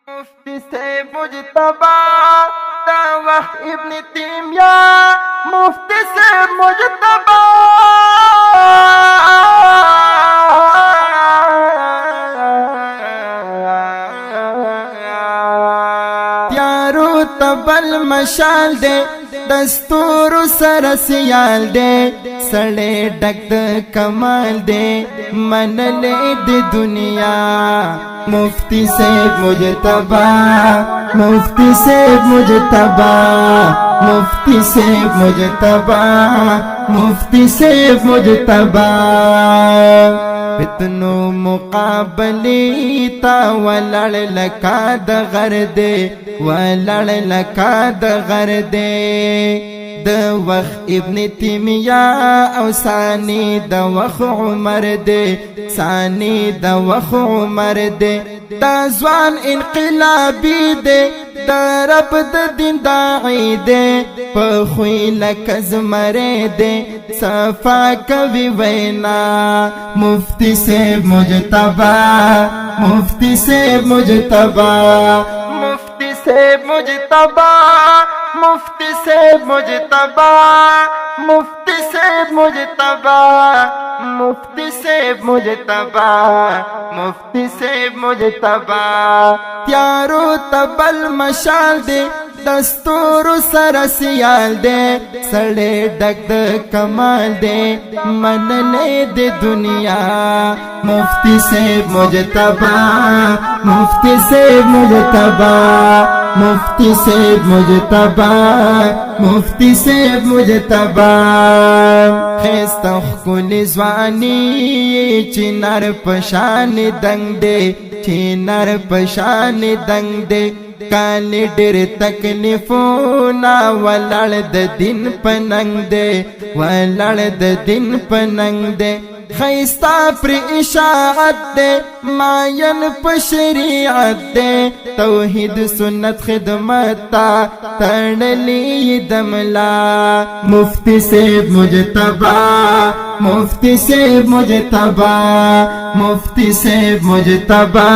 मुफ्ती से मुजतबा दावह इब्न तैमिया, मुफ्ती से मुजतबा यारो तबल मशाल दे दस्तूर सरसियाल दे सड़े डक कमाल दे मन ले दे दुनिया। मुफ्ती से मुजतबा, मुफ्ती से मुजतबा, मुफ्ती से मुजतबा, मुफ्ती से मुजतबा। इतनो मुकाबली ता वलड़ लका दगर दे, वलड़ लका दगर दे। दवख इब्न तैमिया और सानी दवख उमर दे, सानी दवख उमर दे। दाजवान इनकलाबी दे, दरब दिन दाई दे, पखुई लकज मरे दे, सफा कवि वैना। मुफ्ती से मुजतबा, मुफ्ती से मुजतबा, मुफ्ती से मुजतबा, मुफ्ती से मुजतबा, मुफ्ती से मुजतबा, मुफ्ती से मुजतबा, मुफ्ती से मुजतबा। यारो तबल मशाल दे दस्तूर सरसियाल दे सड़े डक कमाल दे मन ले दे दुनिया। मुफ्ती से मुजतबा, मुफ्ती से मुजतबा, मुफ्ती से मुजतबा, मुफ्ती से मुजतबा। खेस्तखुल ज़वानी चिनार पशान दंग दे, चिनार पशान दंग दे। काले डेर तकलीफोना वलड़ द दिन पनंग दे, वलड़ द दिन पनंग दे। खैस्ता पर इशाअत दे, मायन पर शरीअत दे। तौहीद सुन्नत खिदमता तड़ली दमला। मुफ्ती से मुजतबा, मुफ्ती से मुजतबा, मुफ्ती से मुजतबा,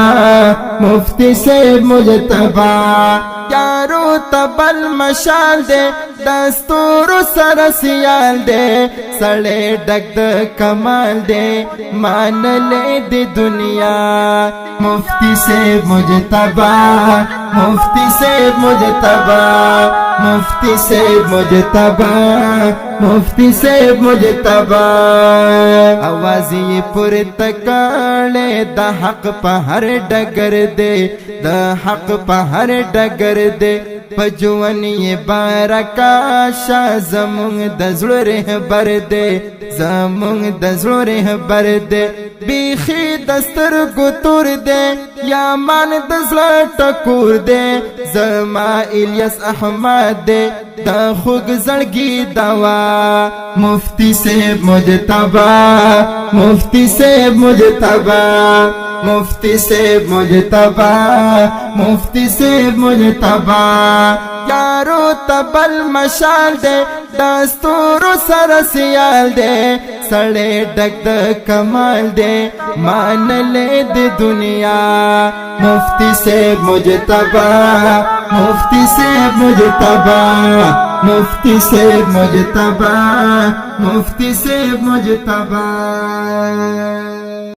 मुफ्ती से मुजतबा। यारो तबल मशाल दे दस्तूर सरसियाल दे सड़े डक कमाल दे मान ले दे दुनिया। मुफ्ती से मुजतबा, मुफ्ती से मुजतबा, मुफ्ती से मुजतबा, मुफ्ती से मुजतबा। आवाज़ ये पुरतकाले द हक पहर डगर दे, द हक पहर डगर दे। पजुवन ये बारका शाह जमुंग दज़ुरे बर दे, जमुंग दज़ुरे बर दे। बीखी दस्तर गुतुर दे या मान दज़ला टकूर दे। जमा इलियास अहमद दे द खुग जड़गी दवा। मुफ्ती से मुजतबा, मुफ्ती से मुजतबा, मुफ्ती से मुजतबा, मुफ्ती से मुजतबा। यारो तबल मशाल दे दस्तूर सरसियाल दे सड़े डक कमाल दे मान ले दे दुनिया। मुफ्ती से मुजतबा, मुफ्ती से मुजतबा, मुफ्ती से मुजतबा, मुफ्ती से मुजतबा।